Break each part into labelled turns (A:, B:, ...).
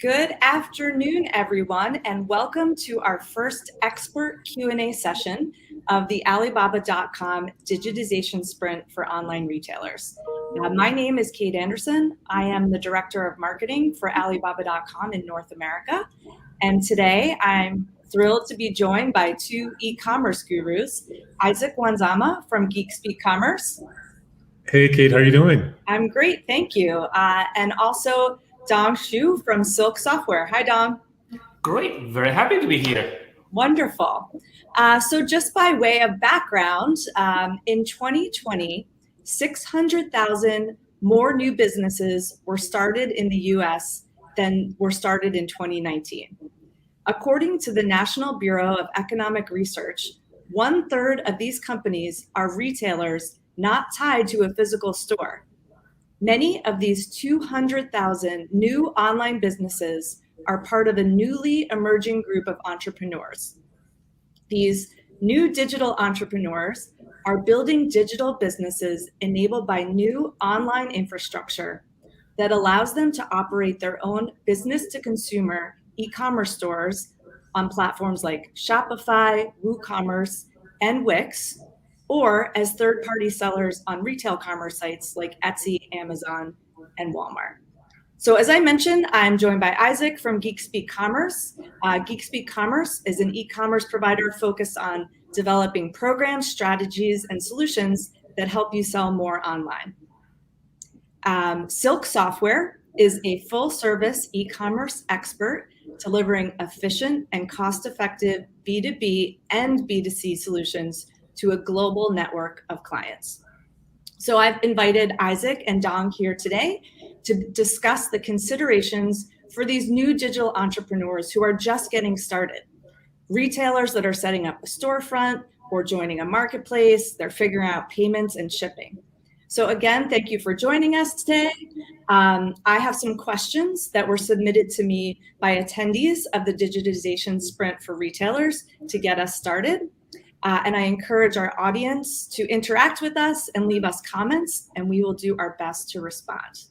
A: Good afternoon, everyone, and welcome to our first expert Q&A session of the Alibaba.com digitization sprint for online retailers. My name is Kate Anderson. I am the Director of Marketing for Alibaba.com in North America. And today I'm thrilled to be joined by two e-commerce gurus, Isaac Wanzama from geekspeak Commerce.
B: Hey, Kate, how are you doing?
A: I'm great, thank you. And also Dong Xu from Silk Software. Hi, Dong.
C: Great, very happy to be here.
A: Wonderful. So just by way of background, in 2020, 600,000 more new businesses were started in the US than were started in 2019. According to the National Bureau of Economic Research, 1/3 of these companies are retailers not tied to a physical store. Many of these 200,000 new online businesses are part of a newly emerging group of entrepreneurs. These new digital entrepreneurs are building digital businesses enabled by new online infrastructure that allows them to operate their own business-to-consumer e-commerce stores on platforms like Shopify, WooCommerce, and Wix, or as third-party sellers on retail commerce sites like Etsy, Amazon, and Walmart. So as I mentioned, I'm joined by Isaac from geekspeak Commerce. geekspeak Commerce is an e-commerce provider focused on developing programs, strategies, and solutions that help you sell more online. Silk Software is a full-service e-commerce expert delivering efficient and cost-effective B2B and B2C solutions to a global network of clients. So I've invited Isaac and Dong here today to discuss the considerations for these new digital entrepreneurs who are just getting started. Retailers that are setting up a storefront or joining a marketplace, they're figuring out payments and shipping. So again, thank you for joining us today. I have some questions that were submitted to me by attendees of the digitization sprint for retailers to get us started. And I encourage our audience to interact with us and leave us comments, and we will do our best to respond.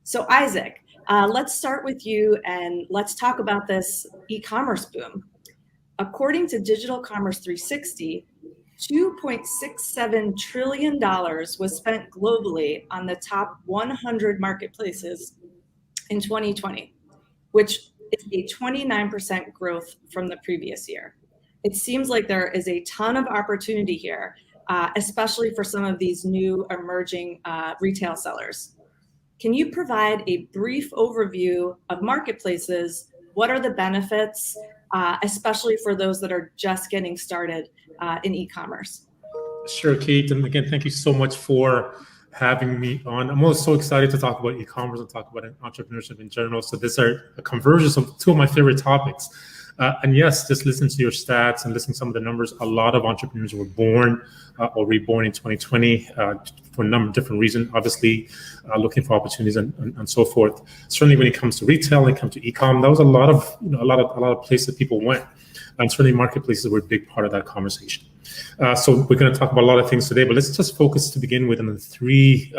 A: So Isaac, let's start with you and let's talk about this e-commerce boom. According to Digital Commerce 360, $2.67 trillion was spent globally on the top 100 marketplaces in 2020, which is a 29% growth from the previous year. It seems like there is a ton of opportunity here, especially for some of these new emerging retail sellers. Can you provide a brief overview of marketplaces? What are the benefits, especially for those that are just getting started in e-commerce?
B: Sure, Kate. And again, thank you so much for having me on. I'm also so excited to talk about e-commerce and talk about entrepreneurship in general. So these are a convergence of two of my favorite topics. And yes, just listen to your stats and listen to some of the numbers. A lot of entrepreneurs were born or reborn in 2020 for a number of different reasons, obviously looking for opportunities and so forth. Certainly when it comes to retail, when it comes to e-com, that was a lot of places people went. And certainly marketplaces were a big part of that conversation. So we're going to talk about a lot of things today, but let's just focus to begin with on the three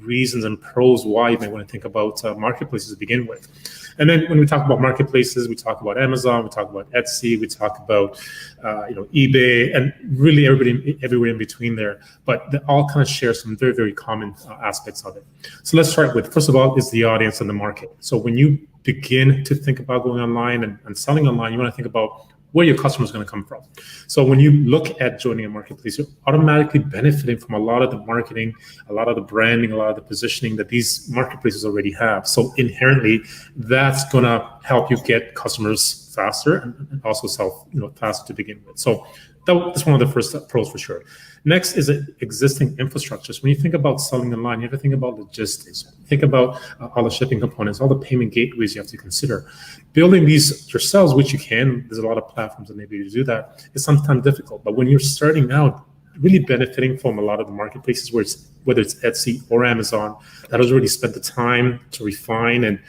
B: reasons and pros why you may want to think about marketplaces to begin with. And then when we talk about marketplaces, we talk about Amazon, we talk about Etsy, we talk about eBay, and really everybody everywhere in between there. But they all kind of share some very, very common aspects of it. So let's start with, first of all, is the audience and the market. So when you begin to think about going online and selling online, you want to think about where your customer is going to come from. So when you look at joining a marketplace, you're automatically benefiting from a lot of the marketing, a lot of the branding, a lot of the positioning that these marketplaces already have. So inherently, that's going to help you get customers faster and also sell faster to begin with. So that's one of the first pros for sure. Next is existing infrastructure. So when you think about selling online, you have to think about logistics. Think about all the shipping components, all the payment gateways you have to consider. Building these yourselves, which you can, there's a lot of platforms that enable you to do that, is sometimes difficult. But when you're starting out, really benefiting from a lot of the marketplaces, whether it's Etsy or Amazon, that has already spent the time to refine and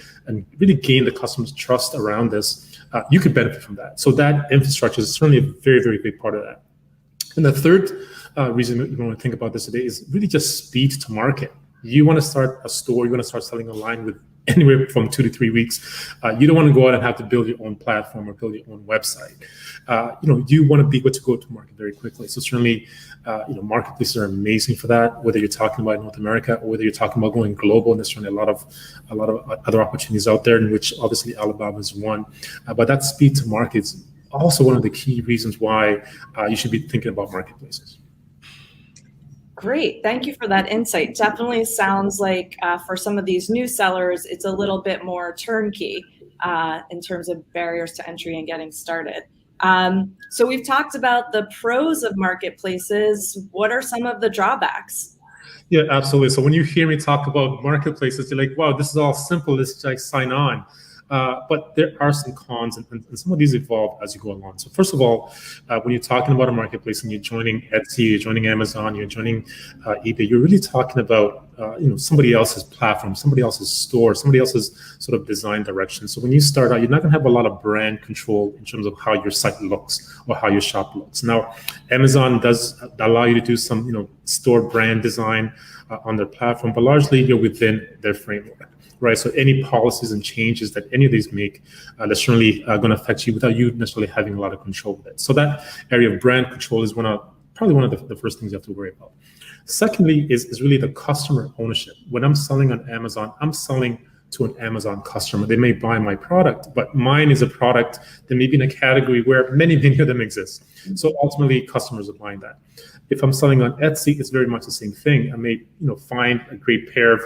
B: really gain the customer's trust around this, you could benefit from that. So that infrastructure is certainly a very, very big part of that. And the third reason that you want to think about this today is really just speed to market. you want to start a store, you want to start selling online with anywhere from 2 to 3 weeks. You don't want to go out and have to build your own platform or build your own website. You want to be able to go to market very quickly. So certainly, marketplaces are amazing for that. Whether you're talking about North America or whether you're talking about going global, and there's certainly a lot of other opportunities out there, in which obviously Alibaba is one. But that speed to market is also one of the key reasons why you should be thinking about marketplaces.
A: Great. Thank you for that insight. Definitely sounds like for some of these new sellers, it's a little bit more turnkey in terms of barriers to entry and getting started. So we've talked about the pros of marketplaces. What are some of the drawbacks?
B: Yeah, absolutely. So when you hear me talk about marketplaces, you're like, wow, this is all simple. Let's just sign on. But there are some cons, and some of these evolve as you go along. So first of all, when you're talking about a marketplace and you're joining Etsy, you're joining Amazon, you're joining eBay, you're really talking about somebody else's platform, somebody else's store, somebody else's sort of design direction. So when you start out, you're not going to have a lot of brand control in terms of how your site looks or how your shop looks. Now, Amazon does allow you to do some store brand design on their platform, but largely you're within their framework. Right, so any policies and changes that any of these make, they're certainly going to affect you without you necessarily having a lot of control with it. So that area of brand control is probably one of the first things you have to worry about. Secondly, is really the customer ownership. When I'm selling on Amazon, I'm selling to an Amazon customer. They may buy my product, but mine is a product that may be in a category where many of them exist. So ultimately, customers are buying that. If I'm selling on Etsy, it's very much the same thing. I may, find a great pair of,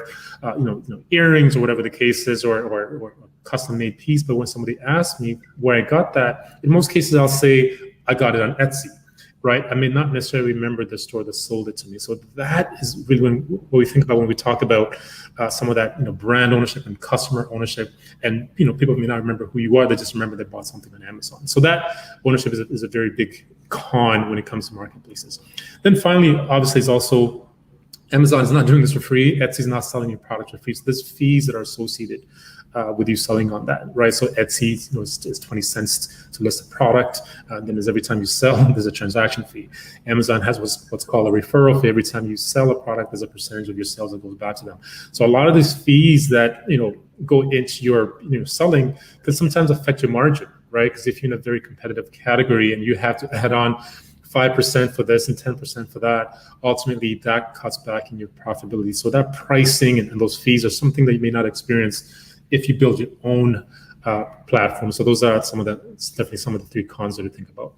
B: earrings or whatever the case is, or a custom-made piece. But when somebody asks me where I got that, in most cases, I'll say I got it on Etsy, right? I may not necessarily remember the store that sold it to me. So that is really what we think about when we talk about some of that, brand ownership and customer ownership. And people may not remember who you are; they just remember they bought something on Amazon. So that ownership is a very big con when it comes to marketplaces. Then finally, obviously, is also Amazon is not doing this for free. Etsy is not selling your product for free. So there's fees that are associated with you selling on that, right? So Etsy, is 20 cents to list a product. Then there's every time you sell, there's a transaction fee. Amazon has what's called a referral fee. Every time you sell a product, there's a percentage of your sales that goes back to them. So a lot of these fees that go into your selling can sometimes affect your margin, right? Because if you're in a very competitive category and you have to add on 5% for this and 10% for that, ultimately that cuts back in your profitability. So that pricing and those fees are something that you may not experience if you build your own platform. So those are definitely some of the three cons that to think about.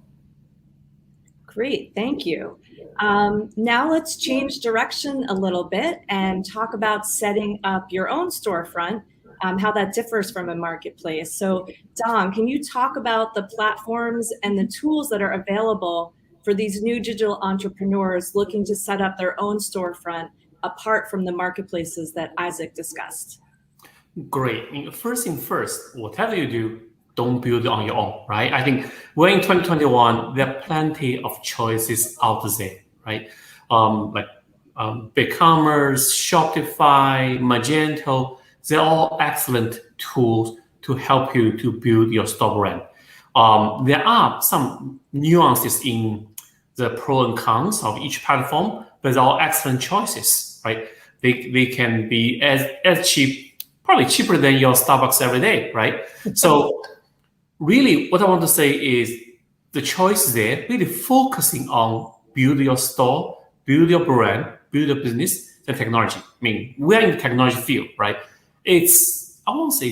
A: Great, thank you. Now let's change direction a little bit and talk about setting up your own storefront, how that differs from a marketplace. So Dom, can you talk about the platforms and the tools that are available for these new digital entrepreneurs looking to set up their own storefront apart from the marketplaces that Isaac discussed?
C: Great. First thing first, whatever you do, don't build it on your own, right? I think we're in 2021, there are plenty of choices out there, right? Like BigCommerce, Shopify, Magento, they're all excellent tools to help you to build your store brand. There are some nuances in the pros and cons of each platform, but they're all excellent choices, right? They can be as cheap, probably cheaper than your Starbucks every day, right? So really what I want to say is the choice there, really focusing on build your store, build your brand, build your business, and technology. I mean, we're in the technology field, right? I won't say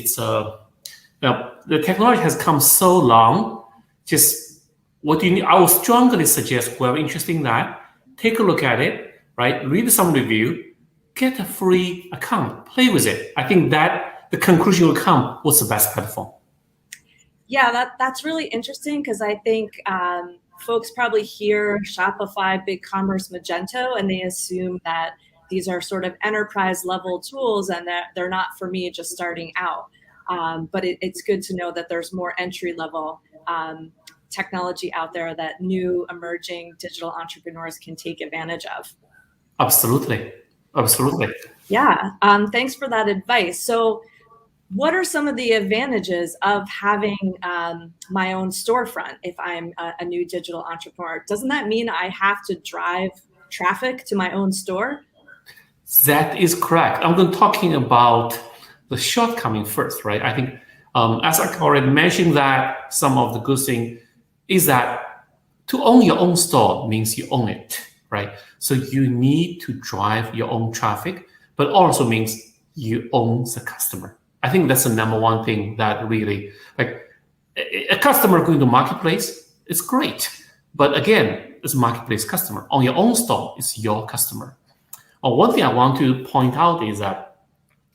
C: the technology has come so long, just what do you need? I would strongly suggest whoever interested in that, take a look at it, right? Read some review, get a free account, play with it. I think that the conclusion will come, what's the best platform?
A: Yeah, that's really interesting because I think folks probably hear Shopify, BigCommerce, Magento, and they assume that these are sort of enterprise level tools and that they're not for me just starting out. But it's good to know that there's more entry level technology out there that new emerging digital entrepreneurs can take advantage of.
C: Absolutely.
A: Yeah, thanks for that advice. So what are some of the advantages of having my own storefront if I'm a new digital entrepreneur? Doesn't that mean I have to drive traffic to my own store?
C: That is correct. I'm going to talking about the shortcoming first, right? I think, as I already mentioned, that some of the good thing is that to own your own store means you own it, right? So you need to drive your own traffic, but also means you own the customer. I think that's the number one thing that really, like, a customer going to marketplace, it's great. But again, it's a marketplace customer. On your own store, it's your customer. One thing I want to point out is that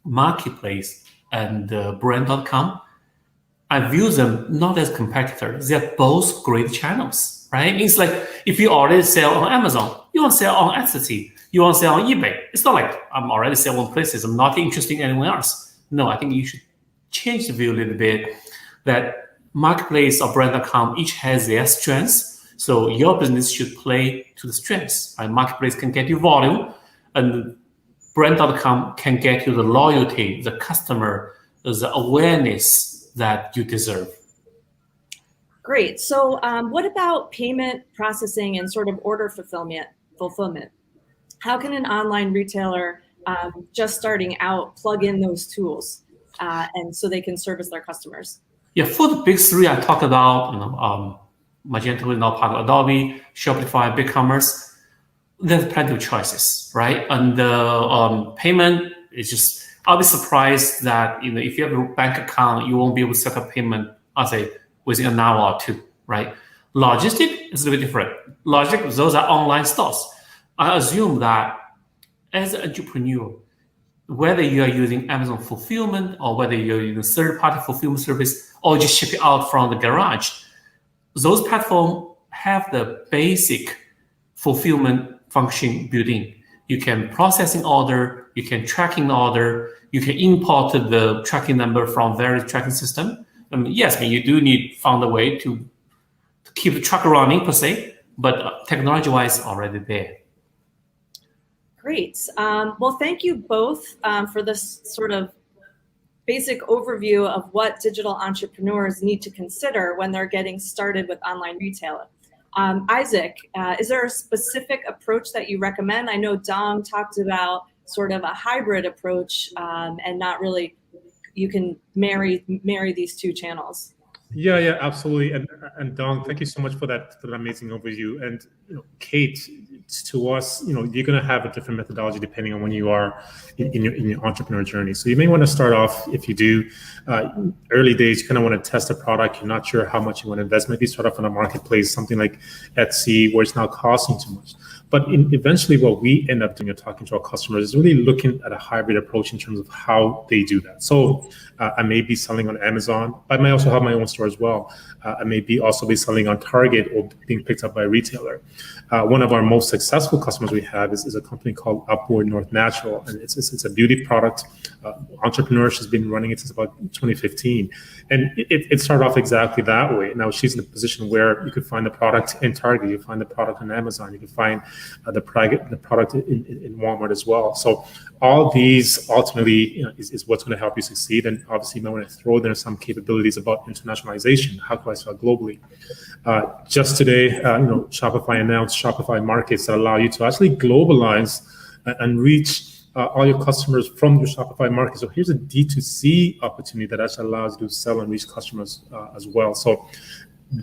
C: marketplace and brand.com, I view them not as competitors. They're both great channels, right? It's like if you already sell on Amazon, you want to sell on Etsy, you want to sell on eBay. It's not like I'm already selling places, I'm not interested in anyone else. No, I think you should change the view a little bit that marketplace or brand.com each has their strengths. So your business should play to the strengths. Right? Marketplace can get you volume, and brand.com can get you the loyalty, the customer, the awareness that you deserve.
A: Great. So what about payment processing and sort of order fulfillment? How can an online retailer just starting out plug in those tools and so they can service their customers?
C: Yeah, for the big three I talked about, Magento is now part of Adobe, Shopify, BigCommerce. There's plenty of choices, right? And the payment is just, I'll be surprised that if you have a bank account, you won't be able to set up payment, I'll say, within an hour or two, right? Logistic is a little bit different. Logistic, those are online stores. I assume that as an entrepreneur, whether you are using Amazon fulfillment or whether you're using third-party fulfillment service or just ship it out from the garage, those platforms have the basic fulfillment function built in. You can process an order, you can tracking the order, you can import the tracking number from various tracking system. Yes, you do need find a way to keep the truck running per se, but technology-wise already there.
A: Great. Well, thank you both for this sort of basic overview of what digital entrepreneurs need to consider when they're getting started with online retail. Isaac, is there a specific approach that you recommend? I know Dom talked about sort of a hybrid approach and not really, you can marry these two channels.
B: Yeah, absolutely. And Dong, thank you so much for that amazing overview. And Kate, to us, you're going to have a different methodology depending on when you are in your entrepreneur journey. So you may want to start off, if you do, early days, you kind of want to test a product. You're not sure how much you want to invest. Maybe start off on a marketplace, something like Etsy, where it's not costing too much. But eventually what we end up doing and talking to our customers is really looking at a hybrid approach in terms of how they do that. So I may be selling on Amazon, but I may also have my own store as well. I may also be selling on Target or being picked up by a retailer. One of our most successful customers we have is a company called Upward North Natural, and it's a beauty product. Entrepreneur, she's been running it since about 2015, and it started off exactly that way. Now she's in a position where you could find the product in Target, you find the product on Amazon, you can find the product in Walmart as well. So all these ultimately is what's going to help you succeed. And obviously you might want to throw there some capabilities about internationalization. How can I sell globally? Just today, Shopify announced Shopify markets that allow you to actually globalize and reach all your customers from your Shopify market. So here's a D2C opportunity that actually allows you to sell and reach customers as well. So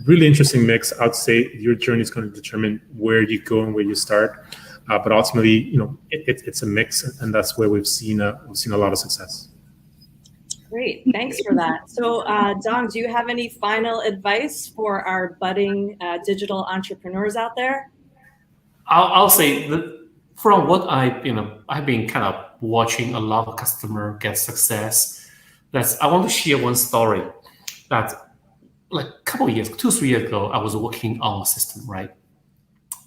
B: really interesting mix. I'd say your journey is going to determine where you go and where you start. But ultimately, it's a mix, and that's where we've seen a lot of success.
A: Great, thanks for that. So, Dong, do you have any final advice for our budding digital entrepreneurs out there?
C: I'll say that from what I've been kind of watching a lot of customer get success. I want to share one story that, like a couple of years, 2-3 years ago, I was working on a system, right?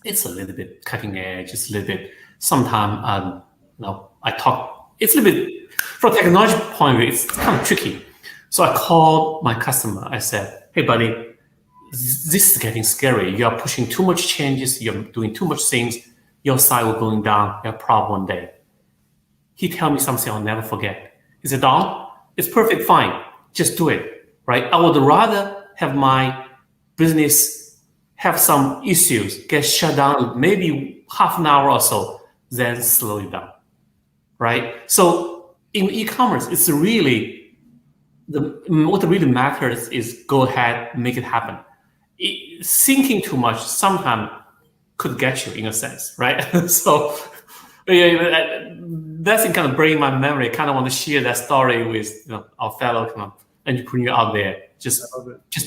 C: It's a little bit cutting edge. It's a little bit, sometimes, it's a little bit, from a technology point of view, it's kind of tricky. So I called my customer. I said, hey, buddy, this is getting scary. You are pushing too much changes. You're doing too much things. Your site will going down. You have a problem one day. He tell me something I'll never forget. He said, Don, it's perfect, fine. Just do it, right? I would rather have my business have some issues, get shut down maybe half an hour or so, then slow it down. right? So in e-commerce, it's really what really matters is go ahead, make it happen. Thinking too much sometimes could get you in a sense, right? So yeah, that's kind of bring my memory. Kind of want to share that story with our fellow kind of entrepreneur out there. Just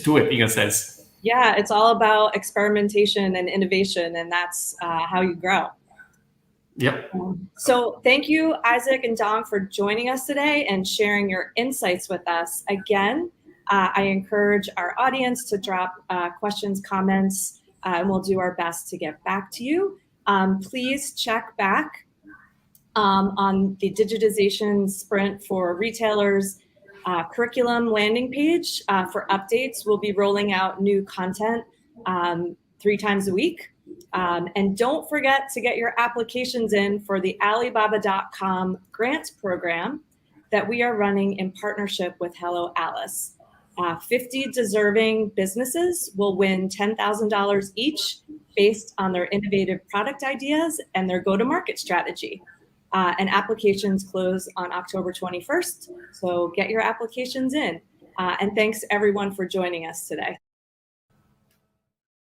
C: do it in a sense.
A: Yeah, it's all about experimentation and innovation, and that's how you grow.
C: Yep.
A: So thank you, Isaac and Dom, for joining us today and sharing your insights with us. Again, I encourage our audience to drop questions, comments, and we'll do our best to get back to you. Please check back on the digitization sprint for retailers curriculum landing page for updates. We'll be rolling out new content 3 times a week. And don't forget to get your applications in for the Alibaba.com grant program that we are running in partnership with Hello Alice. 50 deserving businesses will win $10,000 each based on their innovative product ideas and their go-to-market strategy. And applications close on October 21st. So get your applications in. And thanks everyone for joining us today.